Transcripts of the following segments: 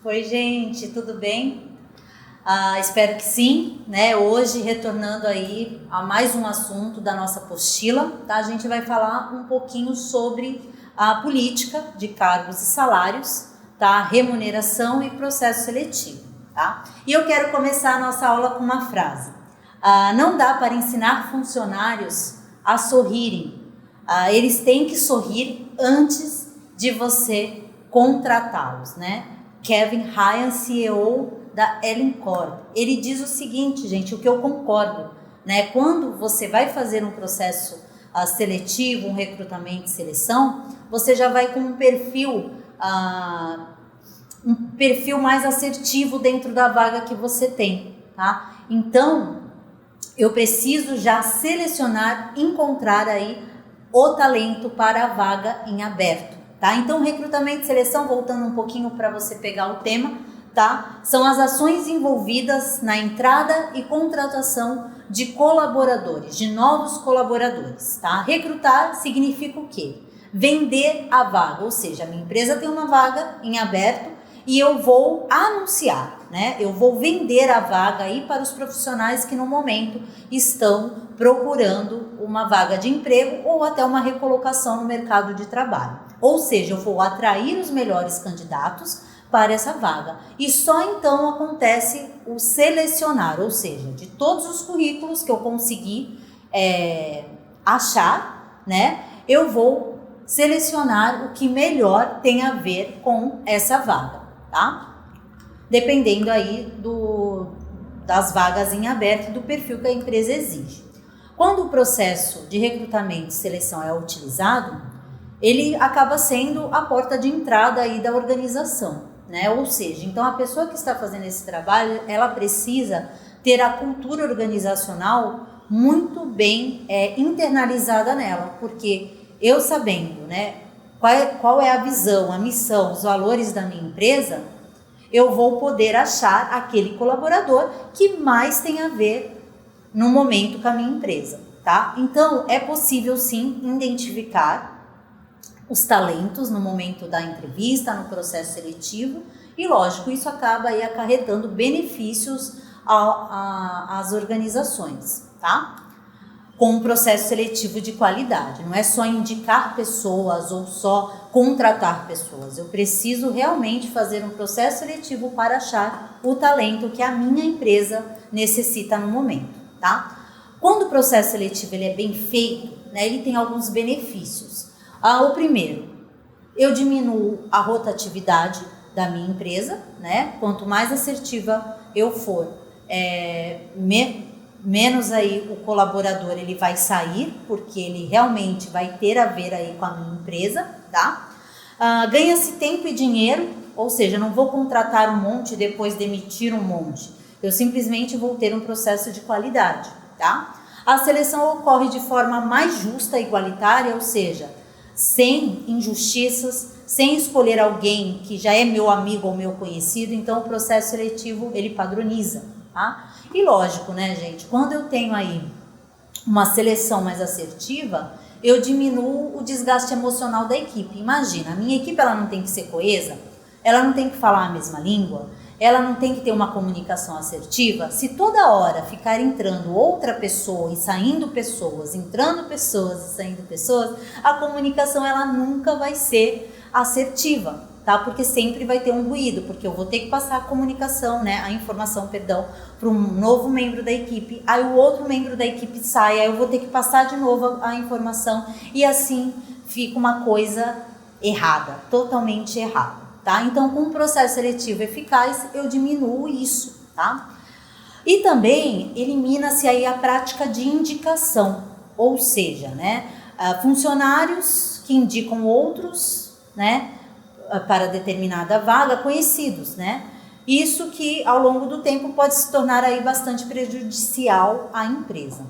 Oi, gente, tudo bem? Espero que sim, né? Hoje, retornando aí a mais um assunto da nossa apostila, tá? A gente vai falar um pouquinho sobre a política de cargos e salários, tá? Remuneração e processo seletivo, tá? E eu quero começar a nossa aula com uma frase. Não dá para ensinar funcionários a sorrirem. Eles têm que sorrir antes de você contratá-los, né? Kevin Ryan, CEO da Ellen Corp, ele diz o seguinte, gente, o que eu concordo, né? Quando você vai fazer um processo seletivo, um recrutamento e seleção, você já vai com um perfil mais assertivo dentro da vaga que você tem, tá? Então, eu preciso já selecionar, encontrar aí o talento para a vaga em aberto, tá? Então, recrutamento e seleção, voltando um pouquinho para você pegar o tema, tá? São as ações envolvidas na entrada e contratação de colaboradores, de novos colaboradores, tá? Recrutar significa o quê? Vender a vaga, ou seja, a minha empresa tem uma vaga em aberto e eu vou anunciar, né? Eu vou vender a vaga aí para os profissionais que no momento estão procurando uma vaga de emprego ou até uma recolocação no mercado de trabalho. Ou seja, eu vou atrair os melhores candidatos para essa vaga. E só então acontece o selecionar, ou seja, de todos os currículos que eu conseguir achar, né? Eu vou selecionar o que melhor tem a ver com essa vaga, tá? Dependendo aí das vagas em aberto e do perfil que a empresa exige. Quando o processo de recrutamento e seleção é utilizado, ele acaba sendo a porta de entrada aí da organização, né? Ou seja, então a pessoa que está fazendo esse trabalho, ela precisa ter a cultura organizacional muito bem internalizada nela, porque eu sabendo, né, qual é a visão, a missão, os valores da minha empresa, eu vou poder achar aquele colaborador que mais tem a ver no momento com a minha empresa, tá? Então, é possível sim identificar os talentos no momento da entrevista, no processo seletivo e, lógico, isso acaba aí acarretando benefícios às organizações, tá? Com um processo seletivo de qualidade, não é só indicar pessoas ou só contratar pessoas, eu preciso realmente fazer um processo seletivo para achar o talento que a minha empresa necessita no momento, tá? Quando o processo seletivo ele é bem feito, né, ele tem alguns benefícios. O primeiro, eu diminuo a rotatividade da minha empresa, né? Quanto mais assertiva eu for, menos aí o colaborador ele vai sair, porque ele realmente vai ter a ver aí com a minha empresa, tá? Ganha-se tempo e dinheiro, ou seja, não vou contratar um monte e depois demitir um monte. Eu simplesmente vou ter um processo de qualidade, tá? A seleção ocorre de forma mais justa e igualitária, ou seja, sem injustiças, sem escolher alguém que já é meu amigo ou meu conhecido, então o processo seletivo ele padroniza, tá? E lógico, né, gente, quando eu tenho aí uma seleção mais assertiva, eu diminuo o desgaste emocional da equipe. Imagina, a minha equipe ela não tem que ser coesa, ela não tem que falar a mesma língua, ela não tem que ter uma comunicação assertiva. Se toda hora ficar entrando outra pessoa e saindo pessoas, entrando pessoas e saindo pessoas, a comunicação ela nunca vai ser assertiva, tá? Porque sempre vai ter um ruído, porque eu vou ter que passar a comunicação, né, a informação, perdão, para um novo membro da equipe, aí o outro membro da equipe sai, aí eu vou ter que passar de novo a informação e assim fica uma coisa errada, totalmente errada, tá? Então, com um processo seletivo eficaz, eu diminuo isso, tá? E também elimina-se aí a prática de indicação, ou seja, né, funcionários que indicam outros, né, para determinada vaga, conhecidos, né? Isso que ao longo do tempo pode se tornar aí bastante prejudicial à empresa.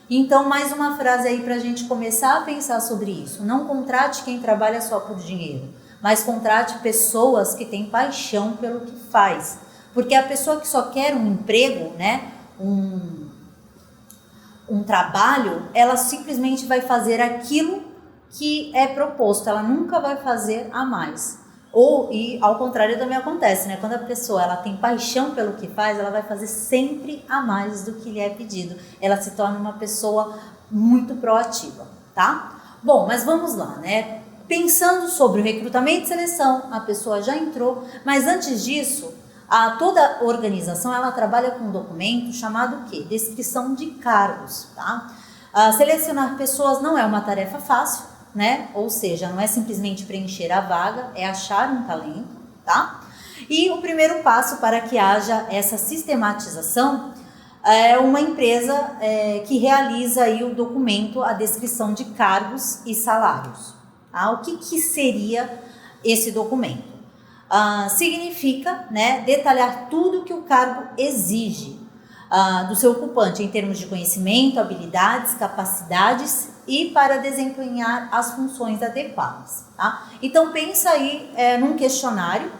Então, mais uma frase aí para a gente começar a pensar sobre isso. Não contrate quem trabalha só por dinheiro, mas contrate pessoas que têm paixão pelo que faz. Porque a pessoa que só quer um emprego, né, um trabalho, ela simplesmente vai fazer aquilo que é proposto, ela nunca vai fazer a mais. E ao contrário também acontece, né? Quando a pessoa ela tem paixão pelo que faz, ela vai fazer sempre a mais do que lhe é pedido. Ela se torna uma pessoa muito proativa, tá? Bom, mas vamos lá, né? Pensando sobre o recrutamento e seleção, a pessoa já entrou, mas antes disso, toda organização ela trabalha com um documento chamado o quê? Descrição de cargos, tá? Selecionar pessoas não é uma tarefa fácil, né? Ou seja, não é simplesmente preencher a vaga, é achar um talento, tá? E o primeiro passo para que haja essa sistematização é uma empresa que realiza aí o documento, a descrição de cargos e salários. Tá? O que seria esse documento? Significa, né, detalhar tudo que o cargo exige do seu ocupante em termos de conhecimento, habilidades, capacidades e para desempenhar as funções adequadas. Tá? Então pensa aí num questionário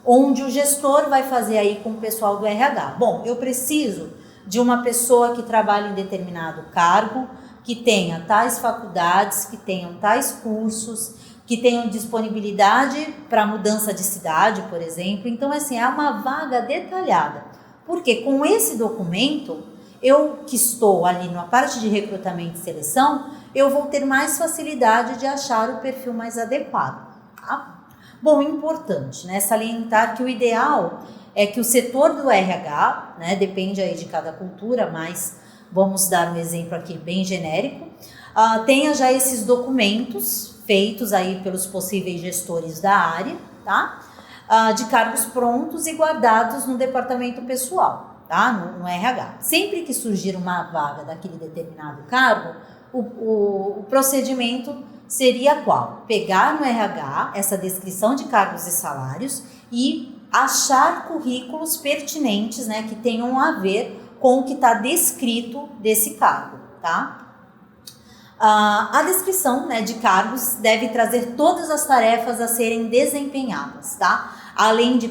onde o gestor vai fazer aí com o pessoal do RH. Bom, eu preciso de uma pessoa que trabalhe em determinado cargo, que tenha tais faculdades, que tenham tais cursos, que tenham disponibilidade para mudança de cidade, por exemplo. Então, assim, é uma vaga detalhada. Porque com esse documento, eu que estou ali na parte de recrutamento e seleção, eu vou ter mais facilidade de achar o perfil mais adequado. Tá? Bom, importante, né, salientar que o ideal é que o setor do RH, né, depende aí de cada cultura, mas vamos dar um exemplo aqui bem genérico, tenha já esses documentos feitos aí pelos possíveis gestores da área, tá? De cargos prontos e guardados no departamento pessoal, tá? No RH. Sempre que surgir uma vaga daquele determinado cargo, o procedimento seria qual? Pegar no RH essa descrição de cargos e salários e achar currículos pertinentes, né, que tenham a ver com o que está descrito desse cargo, tá? A descrição, né, de cargos deve trazer todas as tarefas a serem desempenhadas, tá? Além de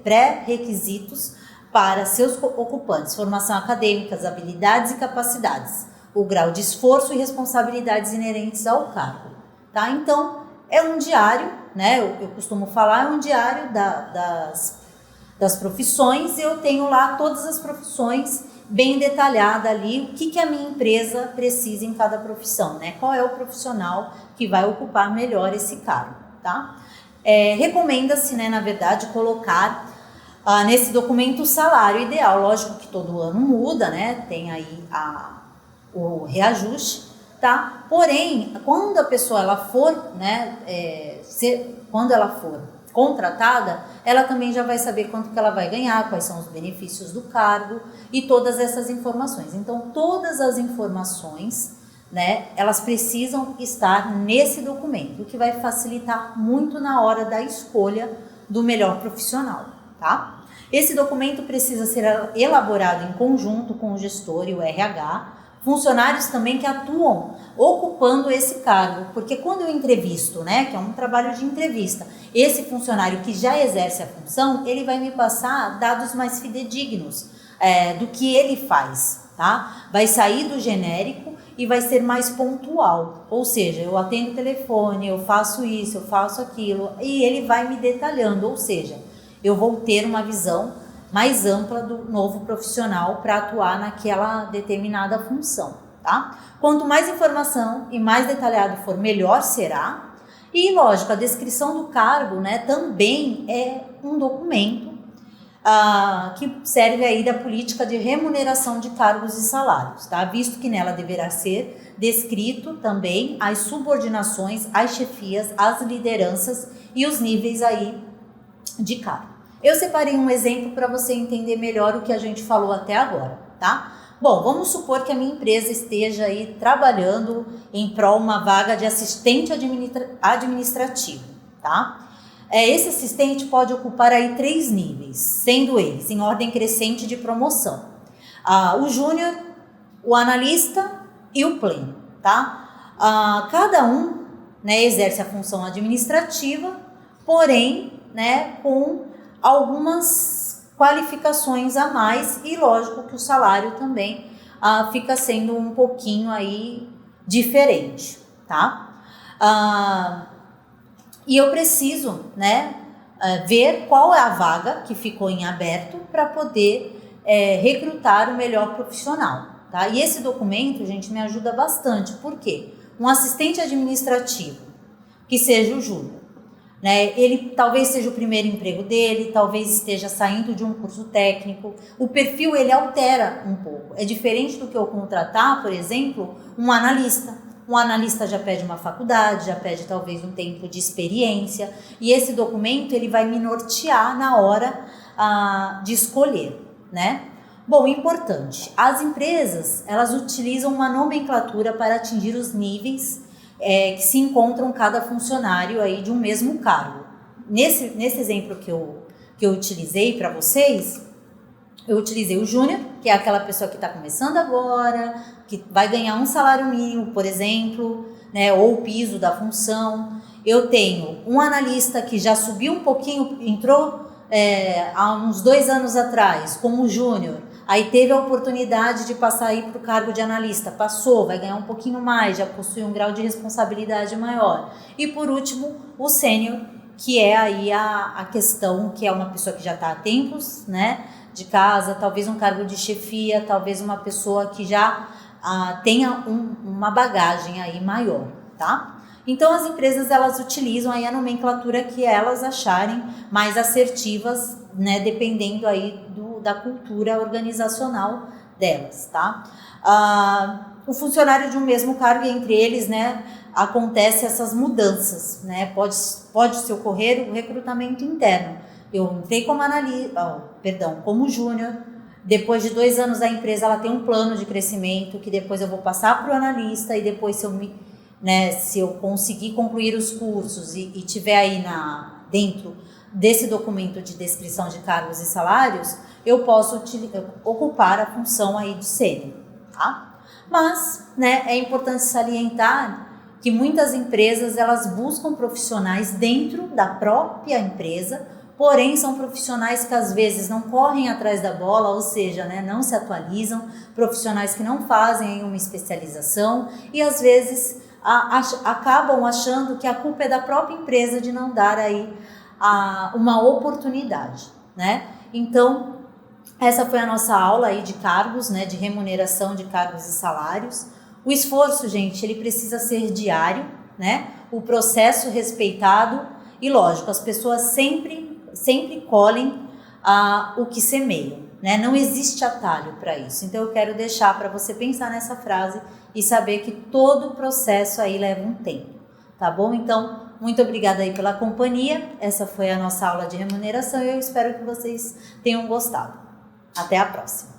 pré-requisitos para seus ocupantes, formação acadêmica, habilidades e capacidades, o grau de esforço e responsabilidades inerentes ao cargo, tá? Então, é um diário, né? Eu costumo falar, é um diário das profissões, e eu tenho lá todas as profissões bem detalhada ali, o que a minha empresa precisa em cada profissão, né? Qual é o profissional que vai ocupar melhor esse cargo, tá? Recomenda-se, né, na verdade, colocar nesse documento o salário ideal. Lógico que todo ano muda, né? Tem aí o reajuste, tá? Porém, quando a pessoa ela for, né, quando ela for contratada, ela também já vai saber quanto que ela vai ganhar, quais são os benefícios do cargo e todas essas informações. Então, todas as informações, né, elas precisam estar nesse documento, o que vai facilitar muito na hora da escolha do melhor profissional, tá? Esse documento precisa ser elaborado em conjunto com o gestor e o RH, funcionários também que atuam ocupando esse cargo, porque quando eu entrevisto, né, que é um trabalho de entrevista, esse funcionário que já exerce a função, ele vai me passar dados mais fidedignos do que ele faz, tá? Vai sair do genérico e vai ser mais pontual, ou seja, eu atendo o telefone, eu faço isso, eu faço aquilo, e ele vai me detalhando, ou seja, eu vou ter uma visão mais ampla do novo profissional para atuar naquela determinada função, tá? Quanto mais informação e mais detalhado for, melhor será. E, lógico, a descrição do cargo, né, também é um documento que serve aí da política de remuneração de cargos e salários, tá? Visto que nela deverá ser descrito também as subordinações, as chefias, as lideranças e os níveis aí de cargo. Eu separei um exemplo para você entender melhor o que a gente falou até agora, tá? Bom, vamos supor que a minha empresa esteja aí trabalhando em prol uma vaga de assistente administrativo, tá? Esse assistente pode ocupar aí 3 níveis, sendo eles em ordem crescente de promoção. O júnior, o analista e o pleno, tá? Cada um, né, exerce a função administrativa, porém, né, com algumas qualificações a mais, e lógico que o salário também fica sendo um pouquinho aí diferente, tá? E eu preciso, né, ver qual é a vaga que ficou em aberto para poder recrutar o melhor profissional, tá? E esse documento, gente, me ajuda bastante. Por quê? Um assistente administrativo, que seja o júnior, né? Ele talvez seja o primeiro emprego dele, talvez esteja saindo de um curso técnico. O perfil, ele altera um pouco. É diferente do que eu contratar, por exemplo, um analista. Um analista já pede uma faculdade, já pede talvez um tempo de experiência. E esse documento, ele vai me nortear na hora de escolher, né? Bom, importante, as empresas, elas utilizam uma nomenclatura para atingir os níveis que se encontram cada funcionário aí de um mesmo cargo. Nesse exemplo que eu utilizei para vocês, eu utilizei o júnior, que é aquela pessoa que está começando agora, que vai ganhar um salário mínimo, por exemplo, né, ou o piso da função. Eu tenho um analista que já subiu um pouquinho, entrou há uns 2 anos atrás como júnior, aí teve a oportunidade de passar aí para o cargo de analista, passou, vai ganhar um pouquinho mais, já possui um grau de responsabilidade maior. E por último, o sênior, que é aí a questão, que é uma pessoa que já está há tempos, né, de casa, talvez um cargo de chefia, talvez uma pessoa que já tenha uma bagagem aí maior, tá? Então as empresas, elas utilizam aí a nomenclatura que elas acharem mais assertivas, né, dependendo aí da cultura organizacional delas, tá? O funcionário de um mesmo cargo, entre eles, né, acontece essas mudanças, né? Pode ocorrer o recrutamento interno. Eu entrei como como júnior. Depois de 2 anos a empresa, ela tem um plano de crescimento que depois eu vou passar para o analista, e depois se eu conseguir concluir os cursos e tiver aí dentro desse documento de descrição de cargos e salários, eu posso ocupar a função aí de sênior, tá? Mas, né, é importante salientar que muitas empresas, elas buscam profissionais dentro da própria empresa, porém são profissionais que às vezes não correm atrás da bola, ou seja, né, não se atualizam, profissionais que não fazem uma especialização e às vezes acabam achando que a culpa é da própria empresa de não dar aí uma oportunidade, né? Então, essa foi a nossa aula aí de cargos, né, de remuneração de cargos e salários. O esforço, gente, ele precisa ser diário, né? O processo respeitado e, lógico, as pessoas sempre colhem o que semeiam, né? Não existe atalho para isso. Então eu quero deixar para você pensar nessa frase e saber que todo o processo aí leva um tempo, tá bom? Então, muito obrigada aí pela companhia. Essa foi a nossa aula de remuneração e eu espero que vocês tenham gostado. Até a próxima.